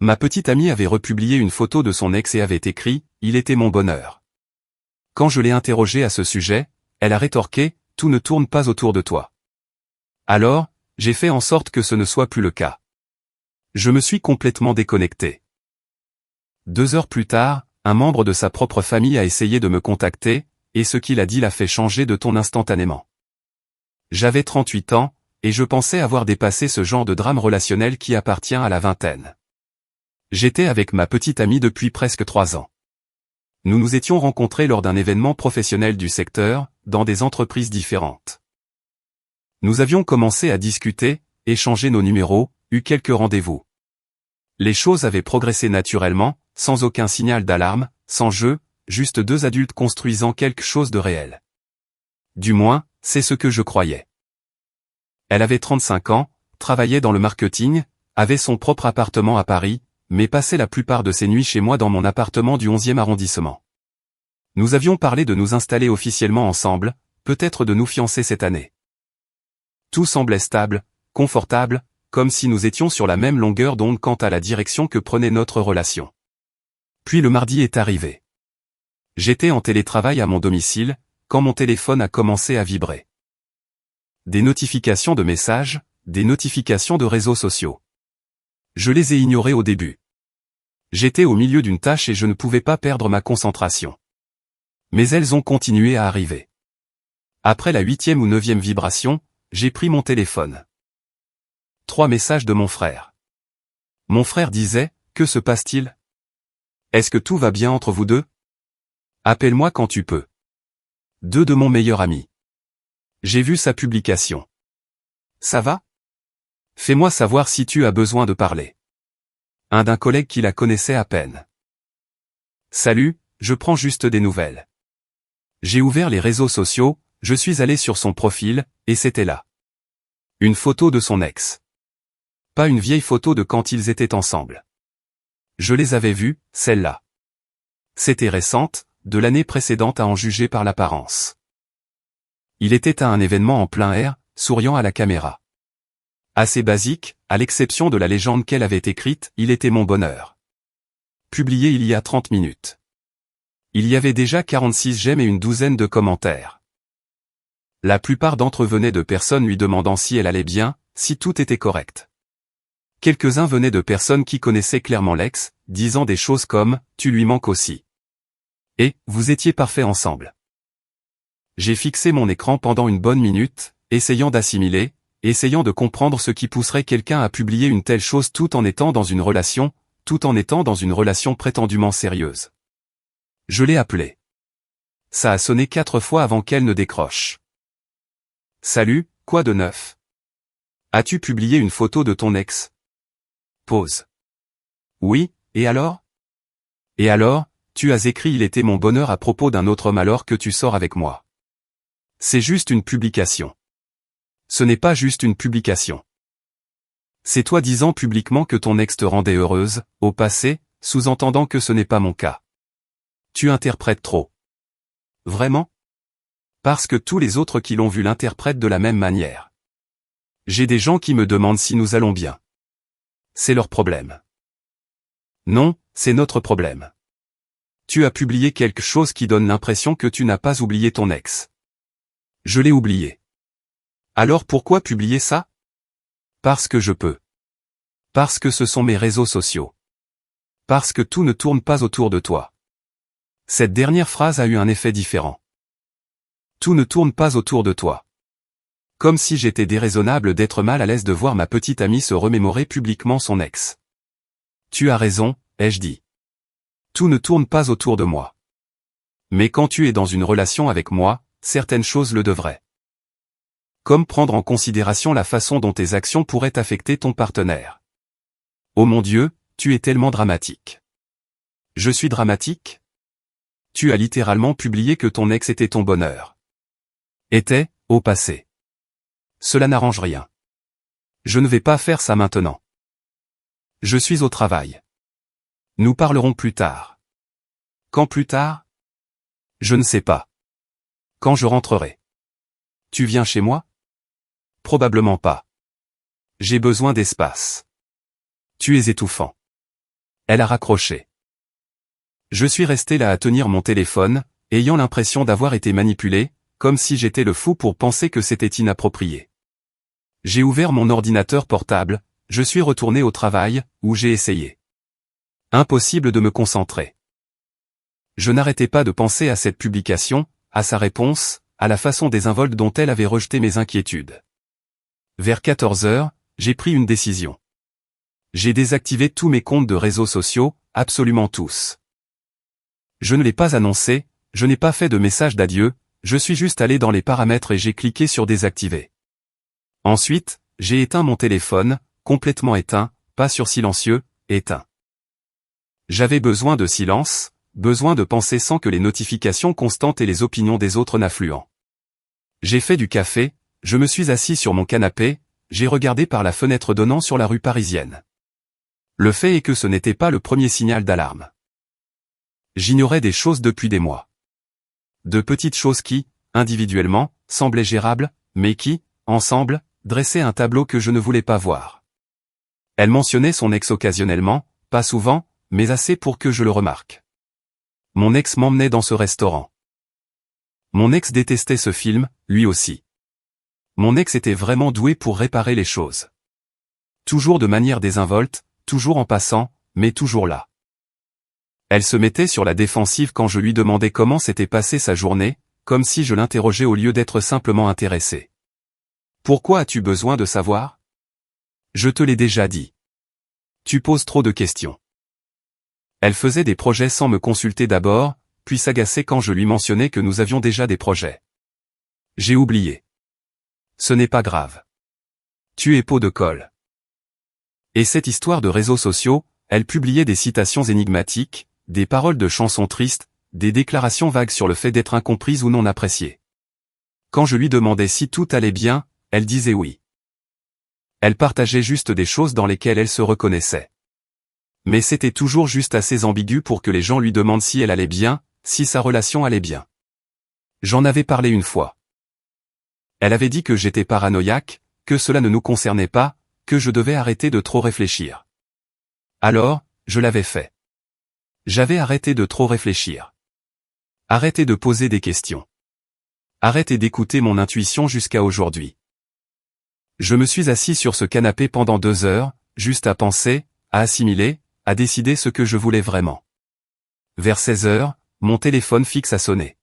Ma petite amie avait republié une photo de son ex et avait écrit « Il était mon bonheur ». Quand je l'ai interrogée à ce sujet, elle a rétorqué « Tout ne tourne pas autour de toi ». Alors, j'ai fait en sorte que ce ne soit plus le cas. Je me suis complètement déconnecté. 2 heures plus tard, un membre de sa propre famille a essayé de me contacter, et ce qu'il a dit l'a fait changer de ton instantanément. J'avais 38 ans, et je pensais avoir dépassé ce genre de drame relationnel qui appartient à la vingtaine. J'étais avec ma petite amie depuis presque 3 ans. Nous nous étions rencontrés lors d'un événement professionnel du secteur, dans des entreprises différentes. Nous avions commencé à discuter, échanger nos numéros, eu quelques rendez-vous. Les choses avaient progressé naturellement, sans aucun signal d'alarme, sans jeu, juste 2 adultes construisant quelque chose de réel. Du moins, c'est ce que je croyais. Elle avait 35 ans, travaillait dans le marketing, avait son propre appartement à Paris, mais passait la plupart de ses nuits chez moi dans mon appartement du 11e arrondissement. Nous avions parlé de nous installer officiellement ensemble, peut-être de nous fiancer cette année. Tout semblait stable, confortable, comme si nous étions sur la même longueur d'onde quant à la direction que prenait notre relation. Puis le mardi est arrivé. J'étais en télétravail à mon domicile, quand mon téléphone a commencé à vibrer. Des notifications de messages, des notifications de réseaux sociaux. Je les ai ignorées au début. J'étais au milieu d'une tâche et je ne pouvais pas perdre ma concentration. Mais elles ont continué à arriver. Après la 8e ou 9e vibration, j'ai pris mon téléphone. 3 messages de mon frère. Mon frère disait, « Que se passe-t-il? Est-ce que tout va bien entre vous deux? Appelle-moi quand tu peux. » 2 de mon meilleur ami. J'ai vu sa publication. Ça va? Fais-moi savoir si tu as besoin de parler. Un d'un collègue qui la connaissait à peine. Salut, je prends juste des nouvelles. J'ai ouvert les réseaux sociaux, je suis allé sur son profil, et c'était là. Une photo de son ex. Pas une vieille photo de quand ils étaient ensemble. Je les avais vues, celle-là. C'était récente, de l'année précédente à en juger par l'apparence. Il était à un événement en plein air, souriant à la caméra. Assez basique, à l'exception de la légende qu'elle avait écrite, il était mon bonheur. Publié il y a 30 minutes. Il y avait déjà 46 j'aime et une douzaine de commentaires. La plupart d'entre eux venaient de personnes lui demandant si elle allait bien, si tout était correct. Quelques-uns venaient de personnes qui connaissaient clairement l'ex, disant des choses comme « tu lui manques aussi ». Et « vous étiez parfaits ensemble ». J'ai fixé mon écran pendant une bonne minute, essayant d'assimiler, essayant de comprendre ce qui pousserait quelqu'un à publier une telle chose tout en étant dans une relation prétendument sérieuse. Je l'ai appelée. Ça a sonné 4 fois avant qu'elle ne décroche. Salut, quoi de neuf? As-tu publié une photo de ton ex? Pause. Oui, et alors? Et alors, tu as écrit il était mon bonheur à propos d'un autre homme alors que tu sors avec moi. C'est juste une publication. Ce n'est pas juste une publication. C'est toi disant publiquement que ton ex te rendait heureuse, au passé, sous-entendant que ce n'est pas mon cas. Tu interprètes trop. Vraiment? Parce que tous les autres qui l'ont vu l'interprètent de la même manière. J'ai des gens qui me demandent si nous allons bien. C'est leur problème. Non, c'est notre problème. Tu as publié quelque chose qui donne l'impression que tu n'as pas oublié ton ex. Je l'ai oublié. Alors pourquoi publier ça? Parce que je peux. Parce que ce sont mes réseaux sociaux. Parce que tout ne tourne pas autour de toi. Cette dernière phrase a eu un effet différent. Tout ne tourne pas autour de toi. Comme si j'étais déraisonnable d'être mal à l'aise de voir ma petite amie se remémorer publiquement son ex. Tu as raison, ai-je dit. Tout ne tourne pas autour de moi. Mais quand tu es dans une relation avec moi, certaines choses le devraient. Comme prendre en considération la façon dont tes actions pourraient affecter ton partenaire. Oh mon Dieu, tu es tellement dramatique. Je suis dramatique? Tu as littéralement publié que ton ex était ton bonheur. Était, au passé. Cela n'arrange rien. Je ne vais pas faire ça maintenant. Je suis au travail. Nous parlerons plus tard. Quand plus tard? Je ne sais pas. Quand je rentrerai. Tu viens chez moi? Probablement pas. J'ai besoin d'espace. Tu es étouffant. Elle a raccroché. Je suis resté là à tenir mon téléphone, ayant l'impression d'avoir été manipulé, comme si j'étais le fou pour penser que c'était inapproprié. J'ai ouvert mon ordinateur portable, je suis retourné au travail, où j'ai essayé. Impossible de me concentrer. Je n'arrêtais pas de penser à cette publication, à sa réponse, à la façon désinvolte dont elle avait rejeté mes inquiétudes. Vers 14 heures, j'ai pris une décision. J'ai désactivé tous mes comptes de réseaux sociaux, absolument tous. Je ne l'ai pas annoncé, je n'ai pas fait de message d'adieu, je suis juste allé dans les paramètres et j'ai cliqué sur désactiver. Ensuite, j'ai éteint mon téléphone, complètement éteint, pas sur silencieux, éteint. J'avais besoin de silence, besoin de penser sans que les notifications constantes et les opinions des autres n'affluent. J'ai fait du café, je me suis assis sur mon canapé, j'ai regardé par la fenêtre donnant sur la rue parisienne. Le fait est que ce n'était pas le premier signal d'alarme. J'ignorais des choses depuis des mois. De petites choses qui, individuellement, semblaient gérables, mais qui, ensemble, dressaient un tableau que je ne voulais pas voir. Elle mentionnait son ex occasionnellement, pas souvent, mais assez pour que je le remarque. Mon ex m'emmenait dans ce restaurant. Mon ex détestait ce film, lui aussi. Mon ex était vraiment doué pour réparer les choses. Toujours de manière désinvolte, toujours en passant, mais toujours là. Elle se mettait sur la défensive quand je lui demandais comment s'était passée sa journée, comme si je l'interrogeais au lieu d'être simplement intéressé. Pourquoi as-tu besoin de savoir? Je te l'ai déjà dit. Tu poses trop de questions. Elle faisait des projets sans me consulter d'abord, puis s'agaçait quand je lui mentionnais que nous avions déjà des projets. J'ai oublié. Ce n'est pas grave. Tu es peau de colle. Et cette histoire de réseaux sociaux, elle publiait des citations énigmatiques, des paroles de chansons tristes, des déclarations vagues sur le fait d'être incomprise ou non appréciée. Quand je lui demandais si tout allait bien, elle disait oui. Elle partageait juste des choses dans lesquelles elle se reconnaissait. Mais c'était toujours juste assez ambigu pour que les gens lui demandent si elle allait bien, si sa relation allait bien. J'en avais parlé une fois. Elle avait dit que j'étais paranoïaque, que cela ne nous concernait pas, que je devais arrêter de trop réfléchir. Alors, je l'avais fait. J'avais arrêté de trop réfléchir. Arrêté de poser des questions. Arrêté d'écouter mon intuition jusqu'à aujourd'hui. Je me suis assis sur ce canapé pendant 2 heures, juste à penser, à assimiler, à décider ce que je voulais vraiment. Vers 16 heures, mon téléphone fixe a sonné.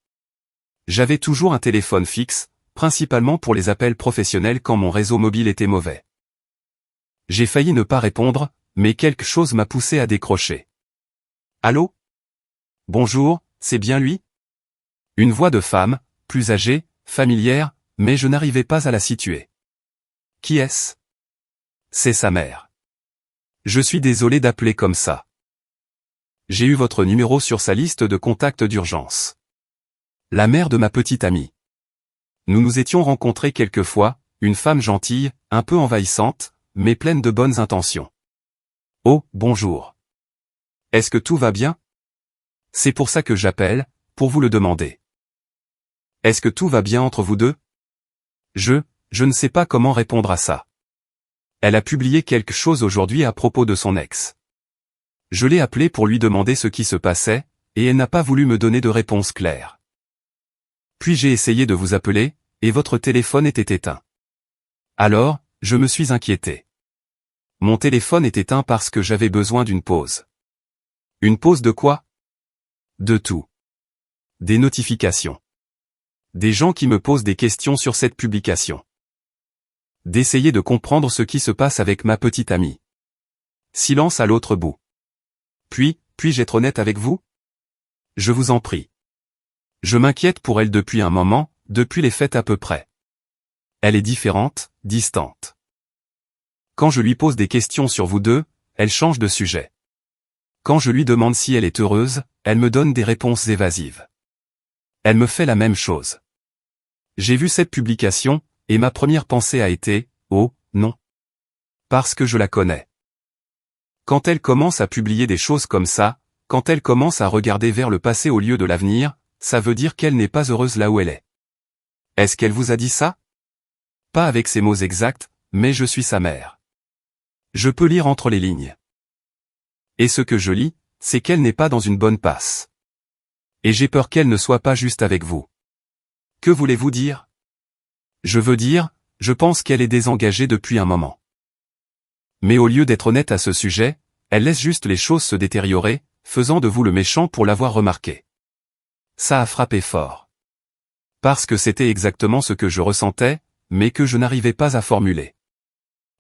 J'avais toujours un téléphone fixe, principalement pour les appels professionnels quand mon réseau mobile était mauvais. J'ai failli ne pas répondre, mais quelque chose m'a poussé à décrocher. Allô? Bonjour, c'est bien lui? Une voix de femme, plus âgée, familière, mais je n'arrivais pas à la situer. Qui est-ce? C'est sa mère. Je suis désolé d'appeler comme ça. J'ai eu votre numéro sur sa liste de contacts d'urgence. La mère de ma petite amie. Nous nous étions rencontrés quelques fois, une femme gentille, un peu envahissante, mais pleine de bonnes intentions. Oh, bonjour. Est-ce que tout va bien? C'est pour ça que j'appelle, pour vous le demander. Est-ce que tout va bien entre vous deux? Je ne sais pas comment répondre à ça. Elle a publié quelque chose aujourd'hui à propos de son ex. Je l'ai appelée pour lui demander ce qui se passait, et elle n'a pas voulu me donner de réponse claire. Puis j'ai essayé de vous appeler, et votre téléphone était éteint. Alors, je me suis inquiété. Mon téléphone est éteint parce que j'avais besoin d'une pause. Une pause de quoi? De tout. Des notifications. Des gens qui me posent des questions sur cette publication. D'essayer de comprendre ce qui se passe avec ma petite amie. Silence à l'autre bout. Puis-je être honnête avec vous? Je vous en prie. Je m'inquiète pour elle depuis un moment, depuis les fêtes à peu près. Elle est différente, distante. Quand je lui pose des questions sur vous deux, elle change de sujet. Quand je lui demande si elle est heureuse, elle me donne des réponses évasives. Elle me fait la même chose. J'ai vu cette publication, et ma première pensée a été, oh, non. Parce que je la connais. Quand elle commence à publier des choses comme ça, quand elle commence à regarder vers le passé au lieu de l'avenir, ça veut dire qu'elle n'est pas heureuse là où elle est. Est-ce qu'elle vous a dit ça? Pas avec ces mots exacts, mais je suis sa mère. Je peux lire entre les lignes. Et ce que je lis, c'est qu'elle n'est pas dans une bonne passe. Et j'ai peur qu'elle ne soit pas juste avec vous. Que voulez-vous dire? Je veux dire, je pense qu'elle est désengagée depuis un moment. Mais au lieu d'être honnête à ce sujet, elle laisse juste les choses se détériorer, faisant de vous le méchant pour l'avoir remarqué. Ça a frappé fort. Parce que c'était exactement ce que je ressentais, mais que je n'arrivais pas à formuler.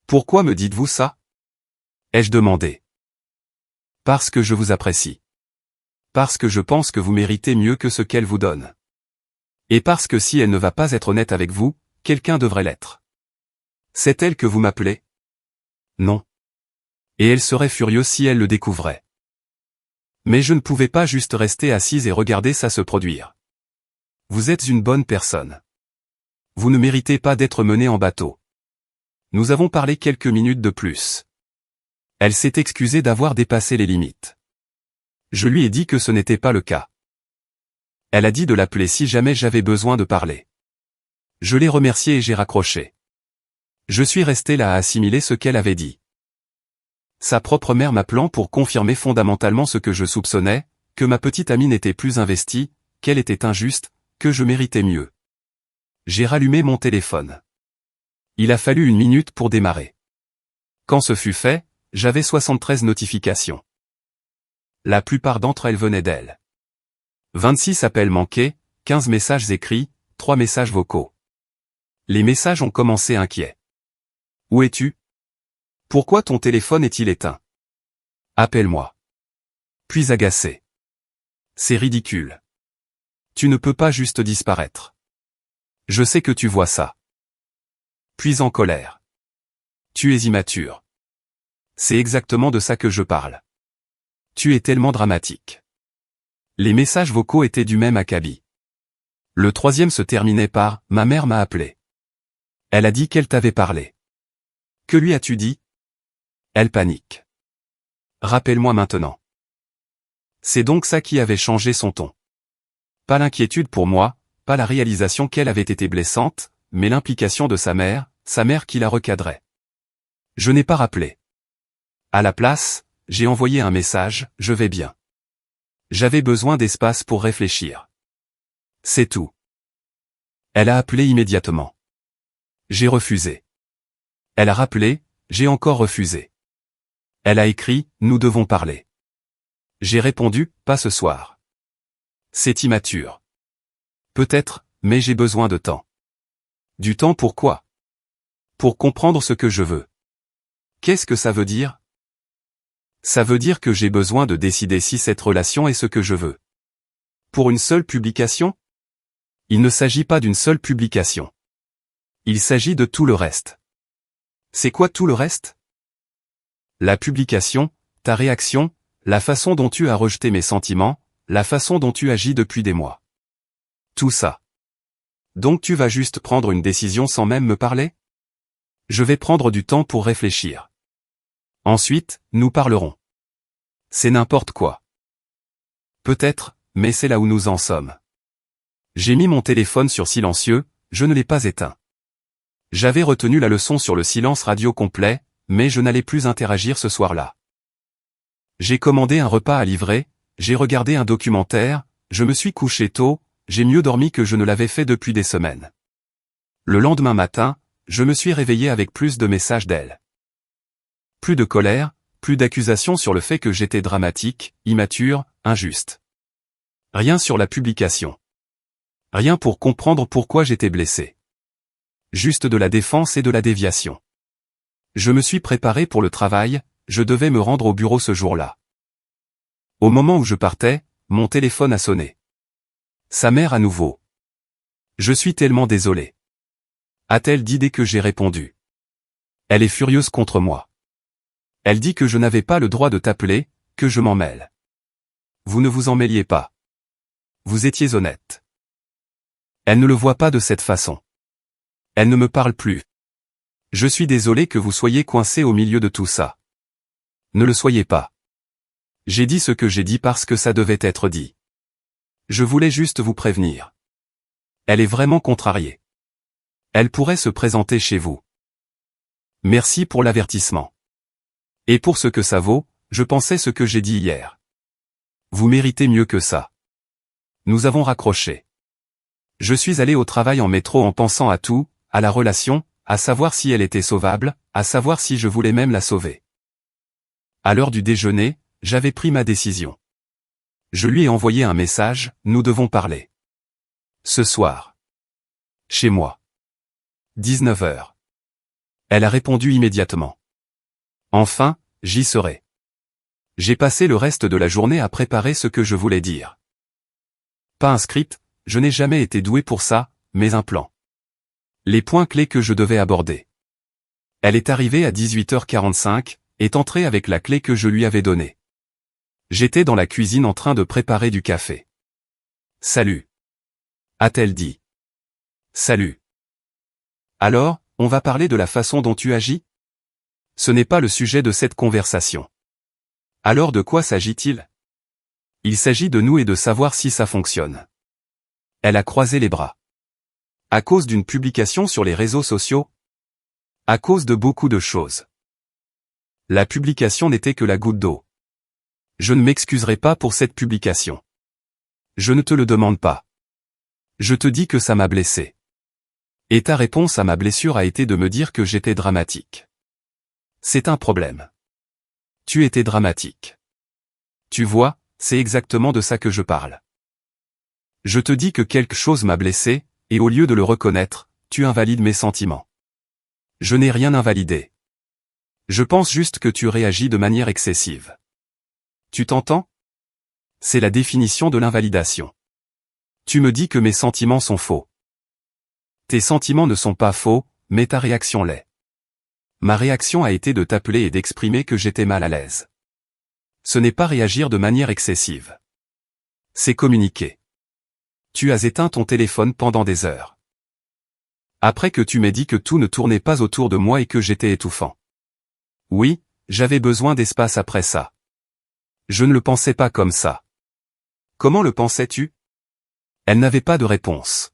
Pourquoi me dites-vous ça? Ai-je demandé. Parce que je vous apprécie. Parce que je pense que vous méritez mieux que ce qu'elle vous donne. Et parce que si elle ne va pas être honnête avec vous, quelqu'un devrait l'être. C'est elle que vous m'appelez? Non. Et elle serait furieuse si elle le découvrait. Mais je ne pouvais pas juste rester assise et regarder ça se produire. Vous êtes une bonne personne. Vous ne méritez pas d'être mené en bateau. Nous avons parlé quelques minutes de plus. Elle s'est excusée d'avoir dépassé les limites. Je lui ai dit que ce n'était pas le cas. Elle a dit de l'appeler si jamais j'avais besoin de parler. Je l'ai remerciée et j'ai raccroché. Je suis resté là à assimiler ce qu'elle avait dit. Sa propre mère m'appelant pour confirmer fondamentalement ce que je soupçonnais, que ma petite amie n'était plus investie, qu'elle était injuste, que je méritais mieux. J'ai rallumé mon téléphone. Il a fallu 1 minute pour démarrer. Quand ce fut fait, j'avais 73 notifications. La plupart d'entre elles venaient d'elle. 26 appels manqués, 15 messages écrits, 3 messages vocaux. Les messages ont commencé inquiets. Où es-tu? Pourquoi ton téléphone est-il éteint? Appelle-moi. Puis agacé. C'est ridicule. Tu ne peux pas juste disparaître. Je sais que tu vois ça. Puis en colère. Tu es immature. C'est exactement de ça que je parle. Tu es tellement dramatique. Les messages vocaux étaient du même acabit. Le 3e se terminait par « Ma mère m'a appelé. Elle a dit qu'elle t'avait parlé. Que lui as-tu dit ?» Elle panique. Rappelle-moi maintenant. C'est donc ça qui avait changé son ton. Pas l'inquiétude pour moi, pas la réalisation qu'elle avait été blessante, mais l'implication de sa mère qui la recadrait. Je n'ai pas rappelé. À la place, j'ai envoyé un message, je vais bien. J'avais besoin d'espace pour réfléchir. C'est tout. Elle a appelé immédiatement. J'ai refusé. Elle a rappelé, j'ai encore refusé. Elle a écrit, nous devons parler. J'ai répondu, pas ce soir. C'est immature. Peut-être, mais j'ai besoin de temps. Du temps pourquoi? Pour comprendre ce que je veux. Qu'est-ce que ça veut dire? Ça veut dire que j'ai besoin de décider si cette relation est ce que je veux. Pour une seule publication? Il ne s'agit pas d'une seule publication. Il s'agit de tout le reste. C'est quoi tout le reste? La publication, ta réaction, la façon dont tu as rejeté mes sentiments, la façon dont tu agis depuis des mois. Tout ça. Donc tu vas juste prendre une décision sans même me parler? Je vais prendre du temps pour réfléchir. Ensuite, nous parlerons. C'est n'importe quoi. Peut-être, mais c'est là où nous en sommes. J'ai mis mon téléphone sur silencieux, je ne l'ai pas éteint. J'avais retenu la leçon sur le silence radio complet, mais je n'allais plus interagir ce soir-là. J'ai commandé un repas à livrer, j'ai regardé un documentaire, je me suis couché tôt, j'ai mieux dormi que je ne l'avais fait depuis des semaines. Le lendemain matin, je me suis réveillé avec plus de messages d'elle. Plus de colère, plus d'accusations sur le fait que j'étais dramatique, immature, injuste. Rien sur la publication. Rien pour comprendre pourquoi j'étais blessé. Juste de la défense et de la déviation. Je me suis préparé pour le travail, je devais me rendre au bureau ce jour-là. Au moment où je partais, mon téléphone a sonné. Sa mère à nouveau. Je suis tellement désolé. A-t-elle dit dès que j'ai répondu. Elle est furieuse contre moi. Elle dit que je n'avais pas le droit de t'appeler, que je m'en mêle. Vous ne vous en mêliez pas. Vous étiez honnête. Elle ne le voit pas de cette façon. Elle ne me parle plus. Je suis désolé que vous soyez coincé au milieu de tout ça. Ne le soyez pas. J'ai dit ce que j'ai dit parce que ça devait être dit. Je voulais juste vous prévenir. Elle est vraiment contrariée. Elle pourrait se présenter chez vous. Merci pour l'avertissement. Et pour ce que ça vaut, je pensais ce que j'ai dit hier. Vous méritez mieux que ça. Nous avons raccroché. Je suis allé au travail en métro en pensant à tout, à la relation, à savoir si elle était sauvable, à savoir si je voulais même la sauver. À l'heure du déjeuner, j'avais pris ma décision. Je lui ai envoyé un message, nous devons parler. Ce soir. Chez moi. 19 h. Elle a répondu immédiatement. Enfin, j'y serai. J'ai passé le reste de la journée à préparer ce que je voulais dire. Pas un script, je n'ai jamais été doué pour ça, mais un plan. Les points clés que je devais aborder. Elle est arrivée à 18h45, est entrée avec la clé que je lui avais donnée. J'étais dans la cuisine en train de préparer du café. Salut. A-t-elle dit. Salut. Alors, on va parler de la façon dont tu agis? Ce n'est pas le sujet de cette conversation. Alors de quoi s'agit-il? Il s'agit de nous et de savoir si ça fonctionne. Elle a croisé les bras. À cause d'une publication sur les réseaux sociaux? À cause de beaucoup de choses. La publication n'était que la goutte d'eau. Je ne m'excuserai pas pour cette publication. Je ne te le demande pas. Je te dis que ça m'a blessé. Et ta réponse à ma blessure a été de me dire que j'étais dramatique. C'est un problème. Tu étais dramatique. Tu vois, c'est exactement de ça que je parle. Je te dis que quelque chose m'a blessé, et au lieu de le reconnaître, tu invalides mes sentiments. Je n'ai rien invalidé. Je pense juste que tu réagis de manière excessive. Tu t'entends? C'est la définition de l'invalidation. Tu me dis que mes sentiments sont faux. Tes sentiments ne sont pas faux, mais ta réaction l'est. Ma réaction a été de t'appeler et d'exprimer que j'étais mal à l'aise. Ce n'est pas réagir de manière excessive. C'est communiquer. Tu as éteint ton téléphone pendant des heures. Après que tu m'aies dit que tout ne tournait pas autour de moi et que j'étais étouffant. Oui, j'avais besoin d'espace après ça. Je ne le pensais pas comme ça. Comment le pensais-tu? Elle n'avait pas de réponse.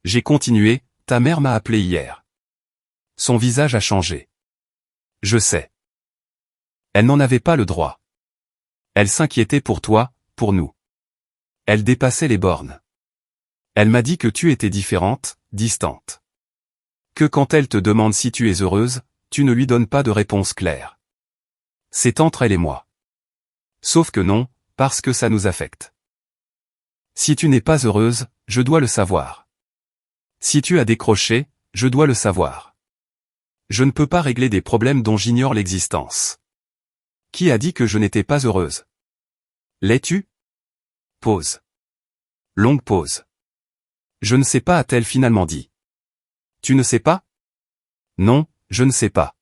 J'ai continué, ta mère m'a appelé hier. Son visage a changé. Je sais. Elle n'en avait pas le droit. Elle s'inquiétait pour toi, pour nous. Elle dépassait les bornes. Elle m'a dit que tu étais différente, distante. Que quand elle te demande si tu es heureuse, tu ne lui donnes pas de réponse claire. C'est entre elle et moi. Sauf que non, parce que ça nous affecte. Si tu n'es pas heureuse, je dois le savoir. Si tu as décroché, je dois le savoir. Je ne peux pas régler des problèmes dont j'ignore l'existence. Qui a dit que je n'étais pas heureuse? L'es-tu? Pause. Longue pause. Je ne sais pas, a-t-elle finalement dit. Tu ne sais pas? Non, je ne sais pas.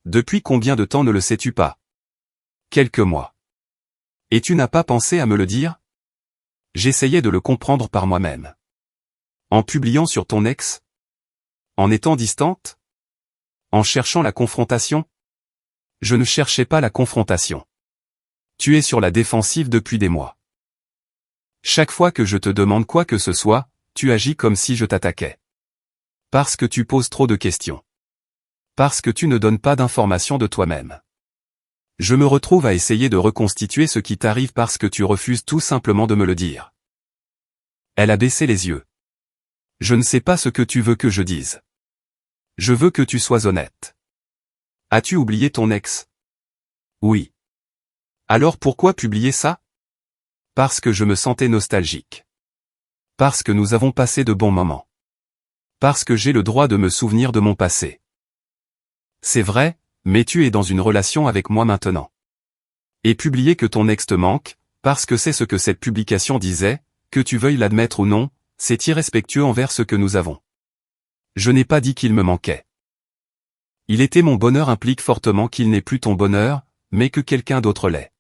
Depuis combien de temps ne le sais-tu pas? Quelques mois. Et tu n'as pas pensé à me le dire? J'essayais de le comprendre par moi-même. En publiant sur ton ex? En étant distante? En cherchant la confrontation? Je ne cherchais pas la confrontation. Tu es sur la défensive depuis des mois. Chaque fois que je te demande quoi que ce soit, tu agis comme si je t'attaquais. Parce que tu poses trop de questions. Parce que tu ne donnes pas d'informations de toi-même. Je me retrouve à essayer de reconstituer ce qui t'arrive parce que tu refuses tout simplement de me le dire. Elle a baissé les yeux. Je ne sais pas ce que tu veux que je dise. Je veux que tu sois honnête. As-tu oublié ton ex? Oui. Alors pourquoi publier ça? Parce que je me sentais nostalgique. Parce que nous avons passé de bons moments. Parce que j'ai le droit de me souvenir de mon passé. C'est vrai, mais tu es dans une relation avec moi maintenant. Et publier que ton ex te manque, parce que c'est ce que cette publication disait, que tu veuilles l'admettre ou non, c'est irrespectueux envers ce que nous avons. Je n'ai pas dit qu'il me manquait. Il était mon bonheur implique fortement qu'il n'est plus ton bonheur, mais que quelqu'un d'autre l'est.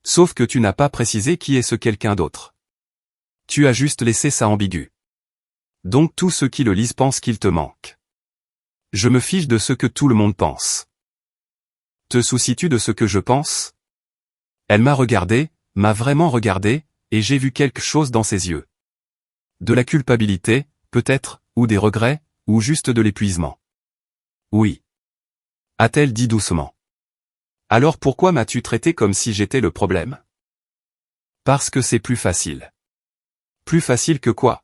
Sauf que tu n'as pas précisé qui est ce quelqu'un d'autre. Tu as juste laissé ça ambigu. Donc tous ceux qui le lisent pensent qu'il te manque. Je me fiche de ce que tout le monde pense. Te soucies-tu de ce que je pense? Elle m'a regardé, m'a vraiment regardé, et j'ai vu quelque chose dans ses yeux. De la culpabilité, peut-être, ou des regrets, ou juste de l'épuisement. Oui. A-t-elle dit doucement. Alors pourquoi m'as-tu traité comme si j'étais le problème? Parce que c'est plus facile. Plus facile que quoi?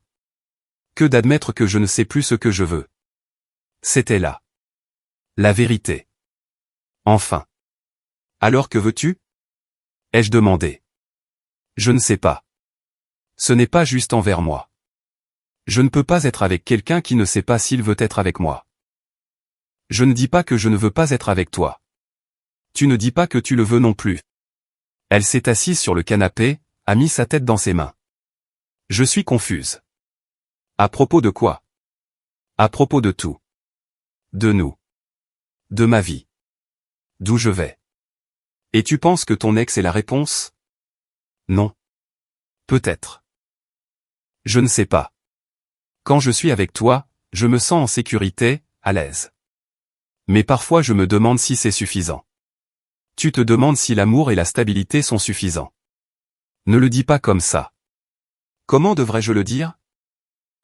Que d'admettre que je ne sais plus ce que je veux. C'était là. La vérité. Enfin. Alors que veux-tu? Ai-je demandé. Je ne sais pas. Ce n'est pas juste envers moi. Je ne peux pas être avec quelqu'un qui ne sait pas s'il veut être avec moi. Je ne dis pas que je ne veux pas être avec toi. Tu ne dis pas que tu le veux non plus. Elle s'est assise sur le canapé, a mis sa tête dans ses mains. Je suis confuse. À propos de quoi? À propos de tout. De nous. De ma vie. D'où je vais. Et tu penses que ton ex est la réponse? Non. Peut-être. Je ne sais pas. Quand je suis avec toi, je me sens en sécurité, à l'aise. Mais parfois je me demande si c'est suffisant. Tu te demandes si l'amour et la stabilité sont suffisants. Ne le dis pas comme ça. Comment devrais-je le dire?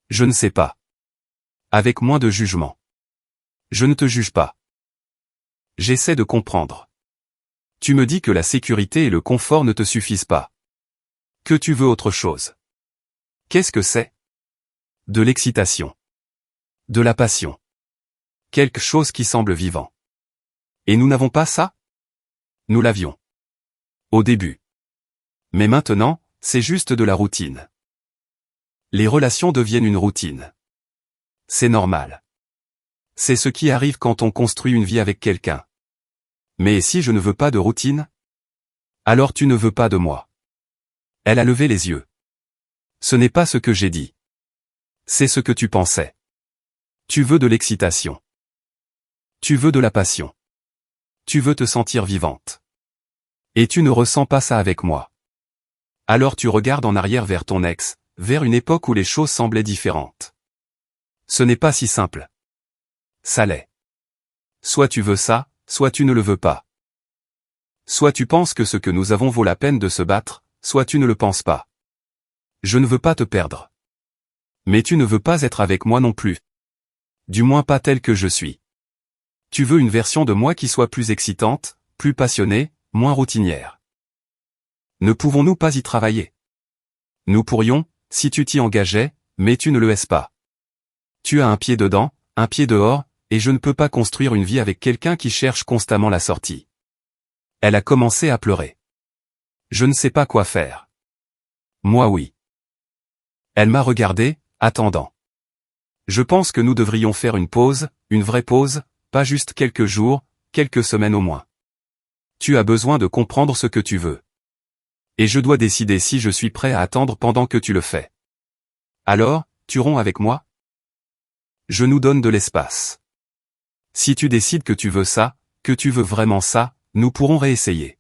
Je ne sais pas. Avec moins de jugement. Je ne te juge pas. J'essaie de comprendre. Tu me dis que la sécurité et le confort ne te suffisent pas. Que tu veux autre chose. Qu'est-ce que c'est? De l'excitation. De la passion. Quelque chose qui semble vivant. Et nous n'avons pas ça? Nous l'avions. Au début. Mais maintenant, c'est juste de la routine. Les relations deviennent une routine. C'est normal. C'est ce qui arrive quand on construit une vie avec quelqu'un. Mais si je ne veux pas de routine? Alors tu ne veux pas de moi. Elle a levé les yeux. Ce n'est pas ce que j'ai dit. C'est ce que tu pensais. Tu veux de l'excitation. Tu veux de la passion. Tu veux te sentir vivante. Et tu ne ressens pas ça avec moi. Alors tu regardes en arrière vers ton ex, vers une époque où les choses semblaient différentes. Ce n'est pas si simple. Ça l'est. Soit tu veux ça, soit tu ne le veux pas. Soit tu penses que ce que nous avons vaut la peine de se battre, soit tu ne le penses pas. Je ne veux pas te perdre. Mais tu ne veux pas être avec moi non plus. Du moins pas tel que je suis. Tu veux une version de moi qui soit plus excitante, plus passionnée, moins routinière. Ne pouvons-nous pas y travailler? Nous pourrions, si tu t'y engageais, mais tu ne le es pas. Tu as un pied dedans, un pied dehors, et je ne peux pas construire une vie avec quelqu'un qui cherche constamment la sortie. Elle a commencé à pleurer. Je ne sais pas quoi faire. Moi oui. Elle m'a regardé, attendant. Je pense que nous devrions faire une pause, une vraie pause, pas juste quelques jours, quelques semaines au moins. Tu as besoin de comprendre ce que tu veux. Et je dois décider si je suis prêt à attendre pendant que tu le fais. Alors, tu romps avec moi? Je nous donne de l'espace. Si tu décides que tu veux ça, que tu veux vraiment ça, nous pourrons réessayer.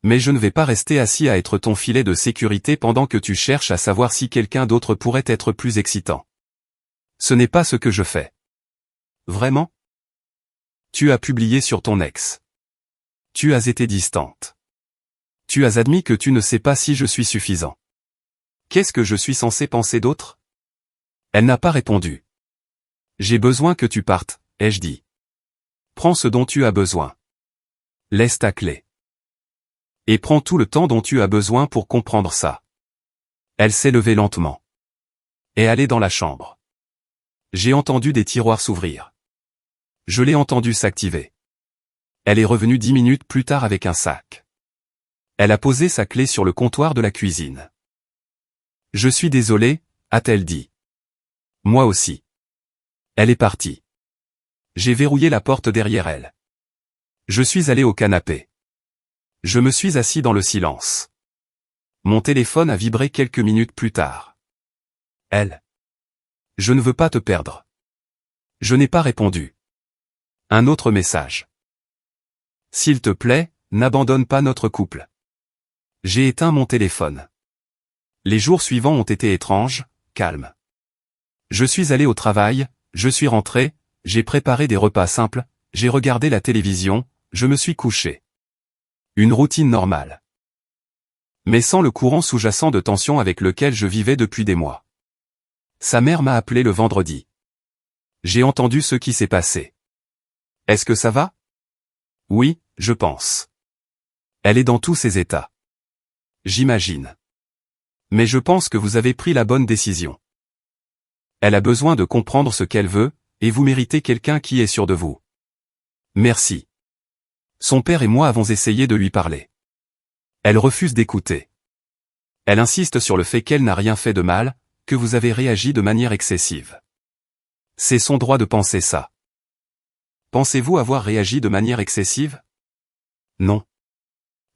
Mais je ne vais pas rester assis à être ton filet de sécurité pendant que tu cherches à savoir si quelqu'un d'autre pourrait être plus excitant. Ce n'est pas ce que je fais. Vraiment? Tu as publié sur ton ex. Tu as été distante. Tu as admis que tu ne sais pas si je suis suffisant. Qu'est-ce que je suis censé penser d'autre? Elle n'a pas répondu. J'ai besoin que tu partes, ai-je dit. Prends ce dont tu as besoin. Laisse ta clé. Et prends tout le temps dont tu as besoin pour comprendre ça. Elle s'est levée lentement. Et allée dans la chambre. J'ai entendu des tiroirs s'ouvrir. Je l'ai entendu s'activer. Elle est revenue 10 minutes plus tard avec un sac. Elle a posé sa clé sur le comptoir de la cuisine. Je suis désolé, a-t-elle dit. Moi aussi. Elle est partie. J'ai verrouillé la porte derrière elle. Je suis allé au canapé. Je me suis assis dans le silence. Mon téléphone a vibré quelques minutes plus tard. Elle. Je ne veux pas te perdre. Je n'ai pas répondu. Un autre message. S'il te plaît, n'abandonne pas notre couple. J'ai éteint mon téléphone. Les jours suivants ont été étranges, calmes. Je suis allé au travail, je suis rentré, j'ai préparé des repas simples, j'ai regardé la télévision, je me suis couché. Une routine normale. Mais sans le courant sous-jacent de tension avec lequel je vivais depuis des mois. Sa mère m'a appelé le vendredi. J'ai entendu ce qui s'est passé. Est-ce que ça va? Oui, je pense. Elle est dans tous ses états. J'imagine. Mais je pense que vous avez pris la bonne décision. Elle a besoin de comprendre ce qu'elle veut, et vous méritez quelqu'un qui est sûr de vous. Merci. Son père et moi avons essayé de lui parler. Elle refuse d'écouter. Elle insiste sur le fait qu'elle n'a rien fait de mal, que vous avez réagi de manière excessive. C'est son droit de penser ça. Pensez-vous avoir réagi de manière excessive? Non.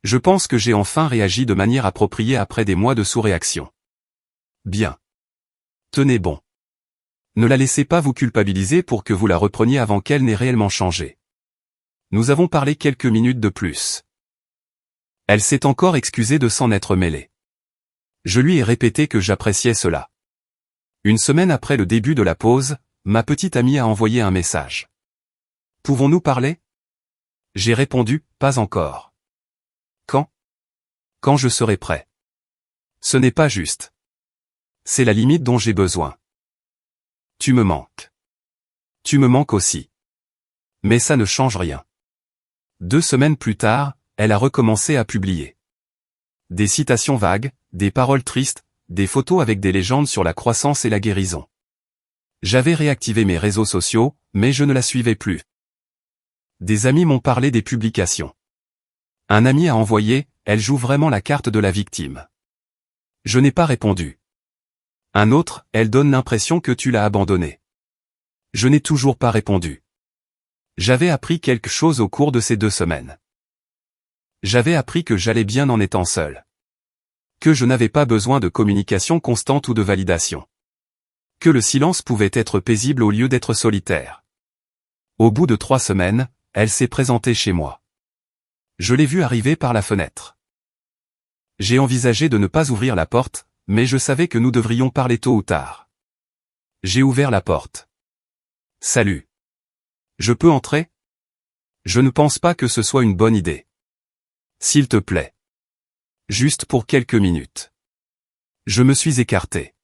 Je pense que j'ai enfin réagi de manière appropriée après des mois de sous-réaction. Bien. Tenez bon. Ne la laissez pas vous culpabiliser pour que vous la repreniez avant qu'elle n'ait réellement changé. Nous avons parlé quelques minutes de plus. Elle s'est encore excusée de s'en être mêlée. Je lui ai répété que j'appréciais cela. Une semaine après le début de la pause, ma petite amie a envoyé un message. Pouvons-nous parler? J'ai répondu, pas encore. Quand? Quand je serai prêt. Ce n'est pas juste. C'est la limite dont j'ai besoin. Tu me manques. Tu me manques aussi. Mais ça ne change rien. 2 semaines plus tard, elle a recommencé à publier. Des citations vagues, des paroles tristes, des photos avec des légendes sur la croissance et la guérison. J'avais réactivé mes réseaux sociaux, mais je ne la suivais plus. Des amis m'ont parlé des publications. Un ami a envoyé, elle joue vraiment la carte de la victime. Je n'ai pas répondu. Un autre, elle donne l'impression que tu l'as abandonnée. Je n'ai toujours pas répondu. J'avais appris quelque chose au cours de ces 2 semaines. J'avais appris que j'allais bien en étant seul. Que je n'avais pas besoin de communication constante ou de validation. Que le silence pouvait être paisible au lieu d'être solitaire. Au bout de 3 semaines, elle s'est présentée chez moi. Je l'ai vue arriver par la fenêtre. J'ai envisagé de ne pas ouvrir la porte, mais je savais que nous devrions parler tôt ou tard. J'ai ouvert la porte. Salut. Je peux entrer? Je ne pense pas que ce soit une bonne idée. S'il te plaît. Juste pour quelques minutes. Je me suis écarté.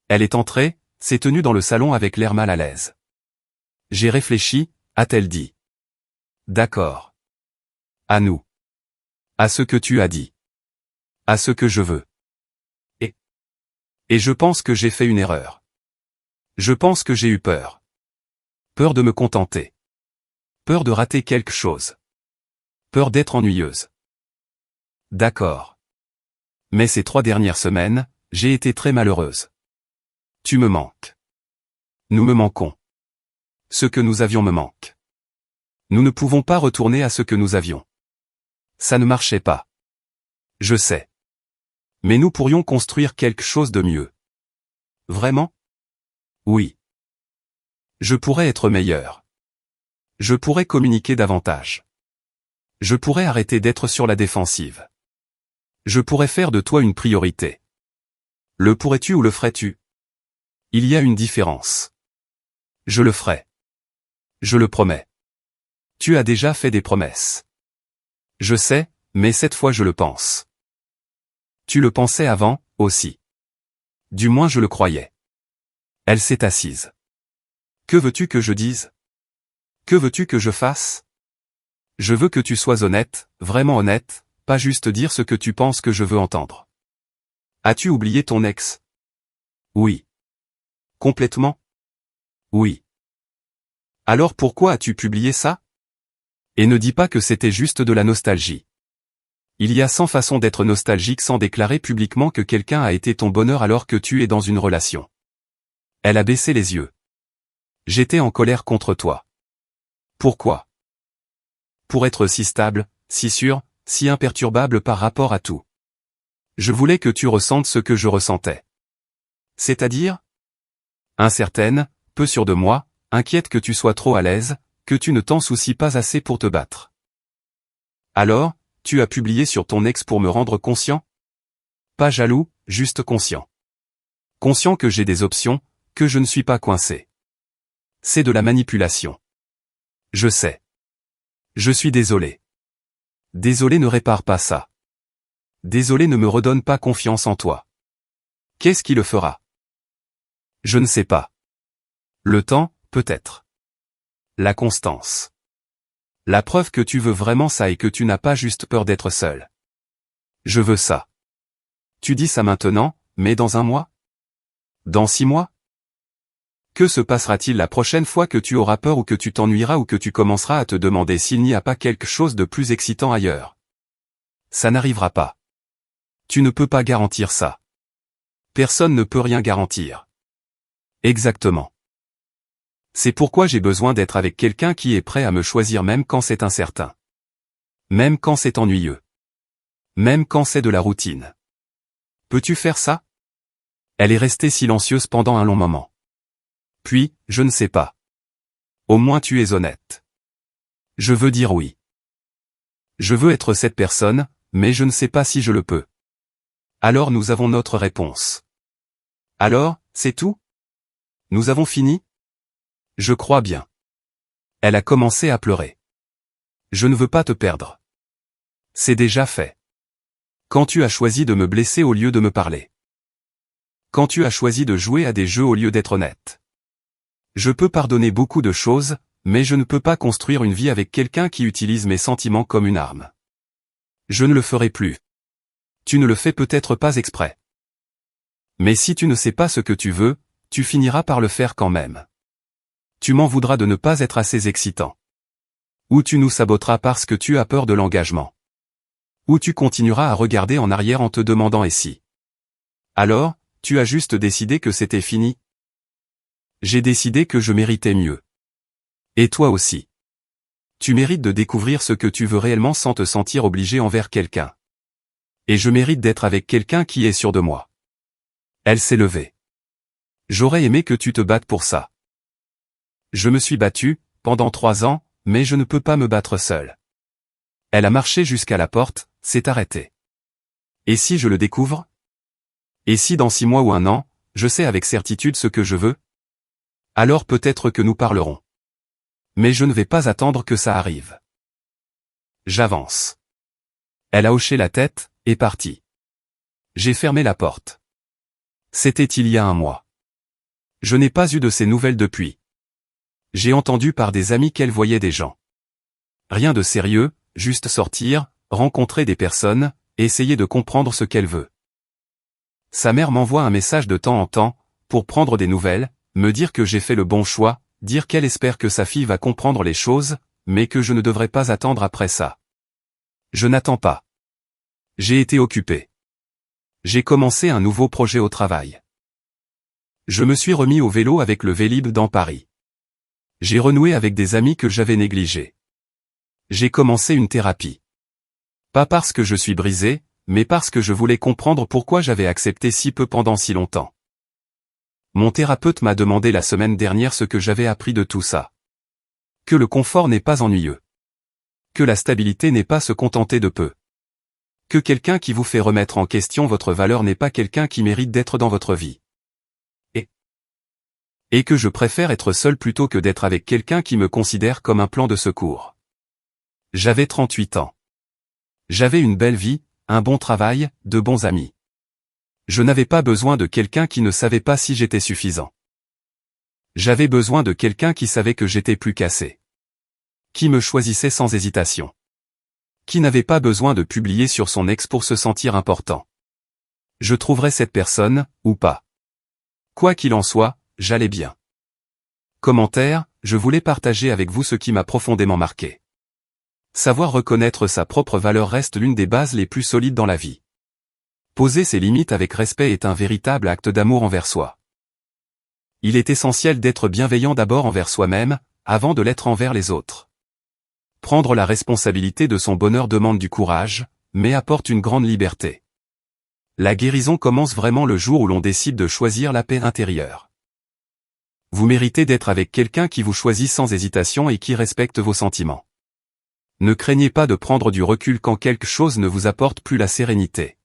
Elle est entrée, s'est tenue dans le salon avec l'air mal à l'aise. J'ai réfléchi, a-t-elle dit. D'accord. À nous. À ce que tu as dit. À ce que je veux. Et je pense que j'ai fait une erreur. Je pense que j'ai eu peur. Peur de me contenter. Peur de rater quelque chose. Peur d'être ennuyeuse. D'accord. Mais ces 3 dernières semaines, j'ai été très malheureuse. Tu me manques. Nous me manquons. Ce que nous avions me manque. Nous ne pouvons pas retourner à ce que nous avions. Ça ne marchait pas. Je sais. Mais nous pourrions construire quelque chose de mieux. Vraiment? Oui. Je pourrais être meilleur. Je pourrais communiquer davantage. Je pourrais arrêter d'être sur la défensive. Je pourrais faire de toi une priorité. Le pourrais-tu ou le ferais-tu? Il y a une différence. Je le ferai. Je le promets. Tu as déjà fait des promesses. Je sais, mais cette fois je le pense. Tu le pensais avant, aussi. Du moins je le croyais. Elle s'est assise. Que veux-tu que je dise? Que veux-tu que je fasse? Je veux que tu sois honnête, vraiment honnête, pas juste dire ce que tu penses que je veux entendre. As-tu oublié ton ex? Oui. Complètement? Oui. Alors pourquoi as-tu publié ça? Et ne dis pas que c'était juste de la nostalgie. Il y a 100 façons d'être nostalgique sans déclarer publiquement que quelqu'un a été ton bonheur alors que tu es dans une relation. Elle a baissé les yeux. J'étais en colère contre toi. Pourquoi? Pour être si stable, si sûr, si imperturbable par rapport à tout. Je voulais que tu ressentes ce que je ressentais. C'est-à-dire? Incertaine, peu sûre de moi, inquiète que tu sois trop à l'aise, que tu ne t'en soucies pas assez pour te battre. Alors, tu as publié sur ton ex pour me rendre conscient? Pas jaloux, juste conscient. Conscient que j'ai des options, que je ne suis pas coincé. C'est de la manipulation. Je sais. Je suis désolé. Désolé ne répare pas ça. Désolé ne me redonne pas confiance en toi. Qu'est-ce qui le fera? Je ne sais pas. Le temps, peut-être. La constance. La preuve que tu veux vraiment ça et que tu n'as pas juste peur d'être seul. Je veux ça. Tu dis ça maintenant, mais dans 1 mois? Dans 6 mois? Que se passera-t-il la prochaine fois que tu auras peur ou que tu t'ennuieras ou que tu commenceras à te demander s'il n'y a pas quelque chose de plus excitant ailleurs? Ça n'arrivera pas. Tu ne peux pas garantir ça. Personne ne peut rien garantir. Exactement. C'est pourquoi j'ai besoin d'être avec quelqu'un qui est prêt à me choisir même quand c'est incertain. Même quand c'est ennuyeux. Même quand c'est de la routine. Peux-tu faire ça? Elle est restée silencieuse pendant un long moment. Puis, je ne sais pas. Au moins tu es honnête. Je veux dire oui. Je veux être cette personne, mais je ne sais pas si je le peux. Alors nous avons notre réponse. Alors, c'est tout? Nous avons fini? Je crois bien. Elle a commencé à pleurer. Je ne veux pas te perdre. C'est déjà fait. Quand tu as choisi de me blesser au lieu de me parler. Quand tu as choisi de jouer à des jeux au lieu d'être honnête. Je peux pardonner beaucoup de choses, mais je ne peux pas construire une vie avec quelqu'un qui utilise mes sentiments comme une arme. Je ne le ferai plus. Tu ne le fais peut-être pas exprès. Mais si tu ne sais pas ce que tu veux, tu finiras par le faire quand même. Tu m'en voudras de ne pas être assez excitant. Ou tu nous saboteras parce que tu as peur de l'engagement. Ou tu continueras à regarder en arrière en te demandant et si. Alors, tu as juste décidé que c'était fini. J'ai décidé que je méritais mieux. Et toi aussi. Tu mérites de découvrir ce que tu veux réellement sans te sentir obligé envers quelqu'un. Et je mérite d'être avec quelqu'un qui est sûr de moi. Elle s'est levée. J'aurais aimé que tu te battes pour ça. Je me suis battu, pendant 3 ans, mais je ne peux pas me battre seul. Elle a marché jusqu'à la porte, s'est arrêtée. Et si je le découvre? Et si dans 6 mois ou 1 an, je sais avec certitude ce que je veux? Alors peut-être que nous parlerons. Mais je ne vais pas attendre que ça arrive. J'avance. Elle a hoché la tête, et parti. J'ai fermé la porte. C'était il y a 1 mois. Je n'ai pas eu de ses nouvelles depuis. J'ai entendu par des amis qu'elle voyait des gens. Rien de sérieux, juste sortir, rencontrer des personnes, essayer de comprendre ce qu'elle veut. Sa mère m'envoie un message de temps en temps, pour prendre des nouvelles, me dire que j'ai fait le bon choix, dire qu'elle espère que sa fille va comprendre les choses, mais que je ne devrais pas attendre après ça. Je n'attends pas. J'ai été occupé. J'ai commencé un nouveau projet au travail. Je me suis remis au vélo avec le Vélib dans Paris. J'ai renoué avec des amis que j'avais négligés. J'ai commencé une thérapie. Pas parce que je suis brisé, mais parce que je voulais comprendre pourquoi j'avais accepté si peu pendant si longtemps. Mon thérapeute m'a demandé la semaine dernière ce que j'avais appris de tout ça. Que le confort n'est pas ennuyeux. Que la stabilité n'est pas se contenter de peu. Que quelqu'un qui vous fait remettre en question votre valeur n'est pas quelqu'un qui mérite d'être dans votre vie. Et que je préfère être seul plutôt que d'être avec quelqu'un qui me considère comme un plan de secours. J'avais 38 ans. J'avais une belle vie, un bon travail, de bons amis. Je n'avais pas besoin de quelqu'un qui ne savait pas si j'étais suffisant. J'avais besoin de quelqu'un qui savait que j'étais plus cassé. Qui me choisissait sans hésitation. Qui n'avait pas besoin de publier sur son ex pour se sentir important. Je trouverais cette personne, ou pas. Quoi qu'il en soit, j'allais bien. Commentaire, je voulais partager avec vous ce qui m'a profondément marqué. Savoir reconnaître sa propre valeur reste l'une des bases les plus solides dans la vie. Poser ses limites avec respect est un véritable acte d'amour envers soi. Il est essentiel d'être bienveillant d'abord envers soi-même, avant de l'être envers les autres. Prendre la responsabilité de son bonheur demande du courage, mais apporte une grande liberté. La guérison commence vraiment le jour où l'on décide de choisir la paix intérieure. Vous méritez d'être avec quelqu'un qui vous choisit sans hésitation et qui respecte vos sentiments. Ne craignez pas de prendre du recul quand quelque chose ne vous apporte plus la sérénité.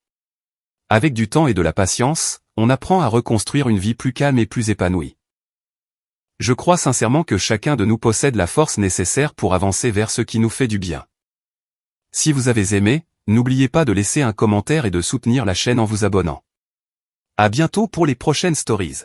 Avec du temps et de la patience, on apprend à reconstruire une vie plus calme et plus épanouie. Je crois sincèrement que chacun de nous possède la force nécessaire pour avancer vers ce qui nous fait du bien. Si vous avez aimé, n'oubliez pas de laisser un commentaire et de soutenir la chaîne en vous abonnant. À bientôt pour les prochaines stories.